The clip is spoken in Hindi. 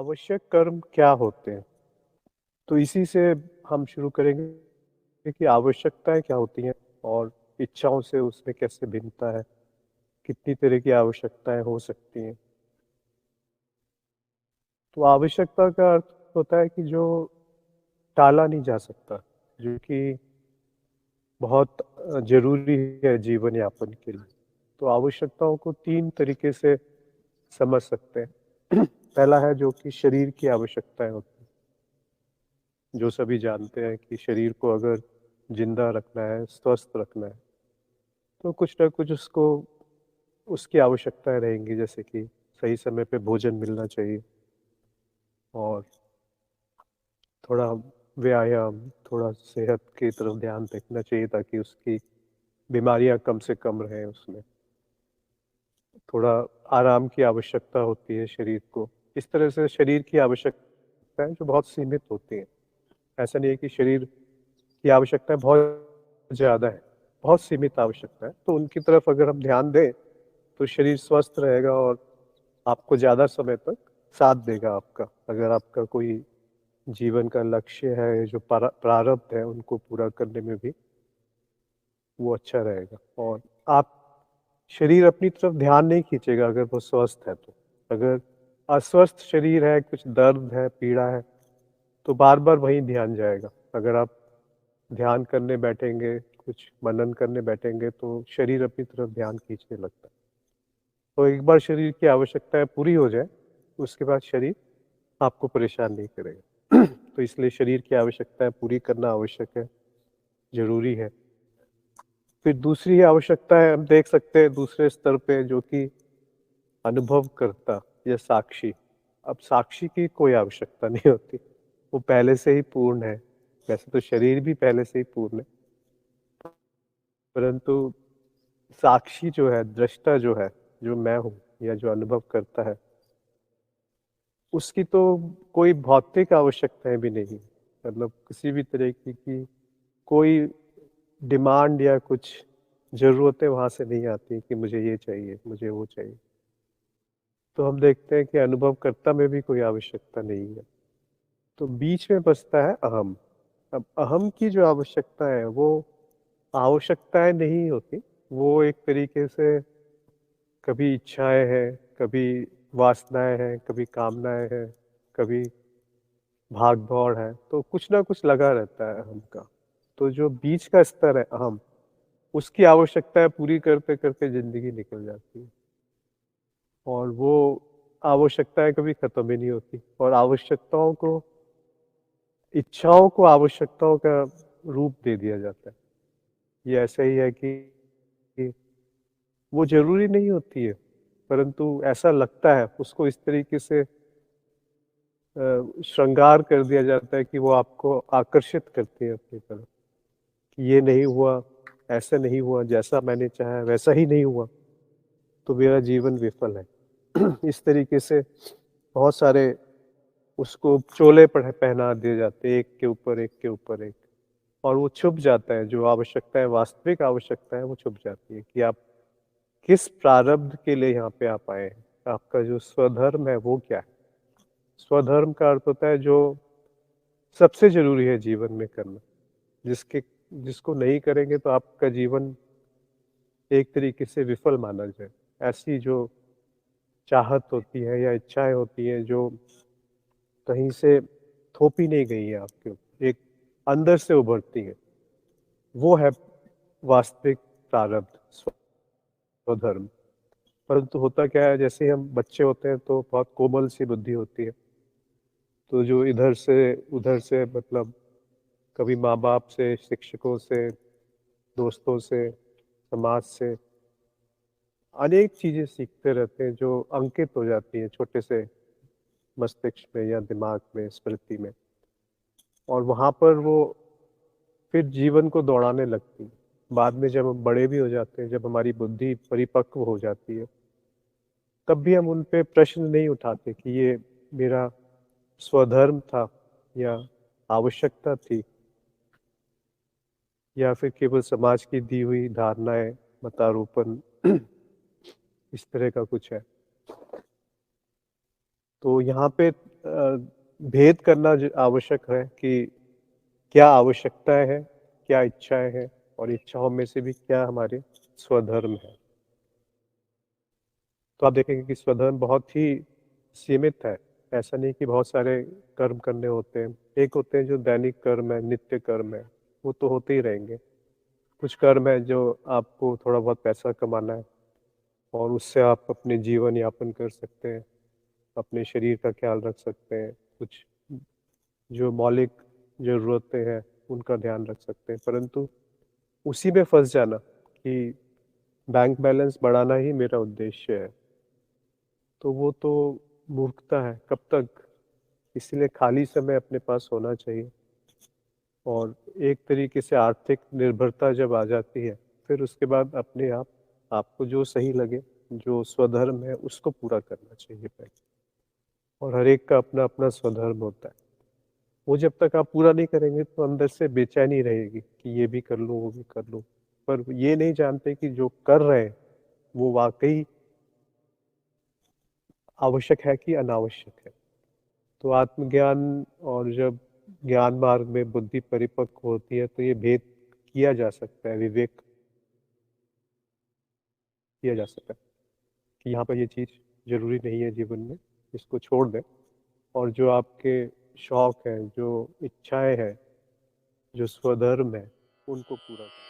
आवश्यक कर्म क्या होते हैं? तो इसी से हम शुरू करेंगे कि आवश्यकताएँ क्या होती हैं और इच्छाओं से उसमें कैसे भिन्नता है? कितनी तरह की आवश्यकताएँ हो सकती हैं? तो आवश्यकता का अर्थ होता है कि जो टाला नहीं जा सकता, जो कि बहुत ज़रूरी है जीवन यापन के लिए। तो आवश्यकताओं को 3 तरीके से समझ सकते हैं। पहला है जो कि शरीर की आवश्यकताएँ होती हैं, जो सभी जानते हैं कि शरीर को अगर ज़िंदा रखना है, स्वस्थ रखना है, तो कुछ न कुछ उसको उसकी आवश्यकताएँ रहेंगी, जैसे कि सही समय पे भोजन मिलना चाहिए और थोड़ा व्यायाम, थोड़ा सेहत की तरफ ध्यान रखना चाहिए ताकि उसकी बीमारियाँ कम से कम रहें उसमें। थोड़ा आराम की आवश्यकता होती है शरीर को। इस तरह से शरीर की आवश्यकताएँ जो बहुत सीमित होती हैं। ऐसा नहीं है कि शरीर की आवश्यकताएँ बहुत ज़्यादा हैं, बहुत सीमित आवश्यकता है। तो उनकी तरफ अगर हम ध्यान दें, तो शरीर स्वस्थ रहेगा और आपको ज़्यादा समय तक साथ देगा आपका। अगर आपका कोई जीवन का लक्ष्य है, जो प्रारब्ध है, उनको पूरा करने में भी वो अच्छा रहेगा और आप शरीर अपनी तरफ ध्यान नहीं खींचेगा अगर वो स्वस्थ है तो। अगर अस्वस्थ शरीर है, कुछ दर्द है, पीड़ा है, तो बार-बार वहीं ध्यान जाएगा। अगर आप ध्यान करने बैठेंगे, कुछ मनन करने बैठेंगे, तो शरीर अपनी तरफ ध्यान खींचने लगता है। तो एक बार शरीर की आवश्यकताएँ पूरी हो जाएँ, उसके बाद शरीर आपको परेशान नहीं करेगा। तो इसलिए शरीर की आवश्यकताएँ पूरी करना आवश्यक है, ज़रूरी है। फिर दूसरी आवश्यकता है, हम देख सकते हैं दूसरे स्तर पे जो कि अनुभवकर्ता या साक्षी। अब साक्षी की कोई आवश्यकता नहीं होती, वो पहले से ही पूर्ण है। वैसे तो शरीर भी पहले से ही पूर्ण है, परंतु साक्षी जो है, दृष्टा जो है, जो मैं हूँ या जो अनुभव करता है, उसकी तो कोई भौतिक आवश्यकताएँ भी नहीं। मतलब किसी भी तरह की कोई डिमांड या कुछ ज़रूरतें वहाँ से नहीं आती कि मुझे ये चाहिए, मुझे वो चाहिए। तो हम देखते हैं कि अनुभवकर्ता में भी कोई आवश्यकता नहीं है। तो बीच में बचता है अहम। अब अहम की जो आवश्यकता है वो आवश्यकताएँ नहीं होती, वो एक तरीके से कभी इच्छाएँ हैं, कभी वासनाएँ हैं, कभी कामनाएँ हैं, कभी भाग-दौड़ है, तो कुछ ना कुछ लगा रहता है अहम का। तो जो बीच का स्तर है अहम, उसकी आवश्यकताएँ पूरी करते-करते ज़िंदगी निकल जाती है और वो आवश्यकताएँ कभी खत्म ही नहीं होती और आवश्यकताओं को इच्छाओं को आवश्यकताओं का रूप दे दिया जाता है। ये ऐसा ही है कि वो ज़रूरी नहीं होती है, परंतु ऐसा लगता है, उसको इस तरीके से श्रृंगार कर दिया जाता है कि वो आपको आकर्षित करती है अपनी तरफ, कि ये नहीं हुआ, ऐसा नहीं हुआ, जैसा मैंने चाहा वैसा ही नहीं हुआ, तो मेरा जीवन विफल है। इस तरीके से बहुत सारे उसको चोले पहना दिए जाते हैं, एक के ऊपर एक के ऊपर एक और वो छुप जाता है, जो आवश्यकता है, वास्तविक आवश्यकता है, वो छुप जाती है कि आप किस प्रारब्ध के लिए यहाँ पे आप आए हैं? आपका जो स्वधर्म है वो क्या है? स्वधर्म का अर्थ होता है जो सबसे ज़रूरी है जीवन में करना, जिसके जिसको नहीं करेंगे तो आपका जीवन एक तरीके से विफल माना जाए। ऐसी जो चाहत होती है या इच्छाएँ होती हैं जो कहीं से थोपी नहीं गई है आपके ऊपर, एक अंदर से उभरती है, वो है वास्तविक प्रारब्ध, स्वधर्म। परंतु होता क्या है, जैसे ही हम बच्चे होते हैं तो बहुत कोमल सी बुद्धि होती है। तो जो इधर से उधर से मतलब कभी माँ-बाप से, शिक्षकों से, दोस्तों से, समाज से अनेक चीज़ें सीखते रहते हैं जो अंकित हो जाती हैं छोटे से मस्तिष्क में या दिमाग में, स्मृति में और वहाँ पर वो फिर जीवन को दौड़ाने लगती है। बाद में जब हम बड़े भी हो जाते हैं, जब हमारी बुद्धि परिपक्व हो जाती है, तब भी हम उन पे प्रश्न नहीं उठाते कि ये मेरा स्वधर्म था या आवश्यकता थी या फिर केवल समाज की दी हुई धारणाएँ, मतारोपण इस तरह का कुछ है। तो यहाँ पे भेद करना आवश्यक है कि क्या आवश्यकताएँ हैं, क्या इच्छाएँ हैं और इच्छाओं में से भी क्या हमारे स्वधर्म है। तो आप देखेंगे कि स्वधर्म बहुत ही सीमित है। ऐसा नहीं कि बहुत सारे कर्म करने होते हैं। एक होते हैं जो दैनिक कर्म है, नित्य कर्म है, वो तो होते ही रहेंगे। कुछ कर्म है जो आपको थोड़ा बहुत पैसा कमाना है और उससे आप अपने जीवन यापन कर सकते हैं, अपने शरीर का ख्याल रख सकते हैं, कुछ जो मौलिक ज़रूरतें हैं, उनका ध्यान रख सकते हैं। परंतु उसी में फँस जाना कि बैंक बैलेंस बढ़ाना ही मेरा उद्देश्य है, तो वो तो मूर्खता है। कब तक? इसीलिए खाली समय अपने पास होना चाहिए और एक तरीके से आर्थिक निर्भरता जब आ जाती है, फिर उसके बाद अपने आप आपको जो सही लगे, जो स्वधर्म है, उसको पूरा करना चाहिए पहले। और हर एक का अपना-अपना स्वधर्म होता है। वो जब तक आप पूरा नहीं करेंगे तो अंदर से बेचैनी रहेगी कि ये भी कर लूँ, वो भी कर लूँ। पर ये नहीं जानते कि जो कर रहे हैं, वो वाक़ई आवश्यक है कि अनावश्यक है। तो आत्मज्ञान और जब ज्ञान मार्ग में बुद्धि परिपक्व होती है, तो ये भेद किया जा सकता है, विवेक किया जा सकता है कि यहाँ पर ये चीज़ ज़रूरी नहीं है जीवन में, इसको छोड़ दें और जो आपके शौक हैं, जो इच्छाएँ हैं, जो स्वधर्म है, उनको पूरा करें।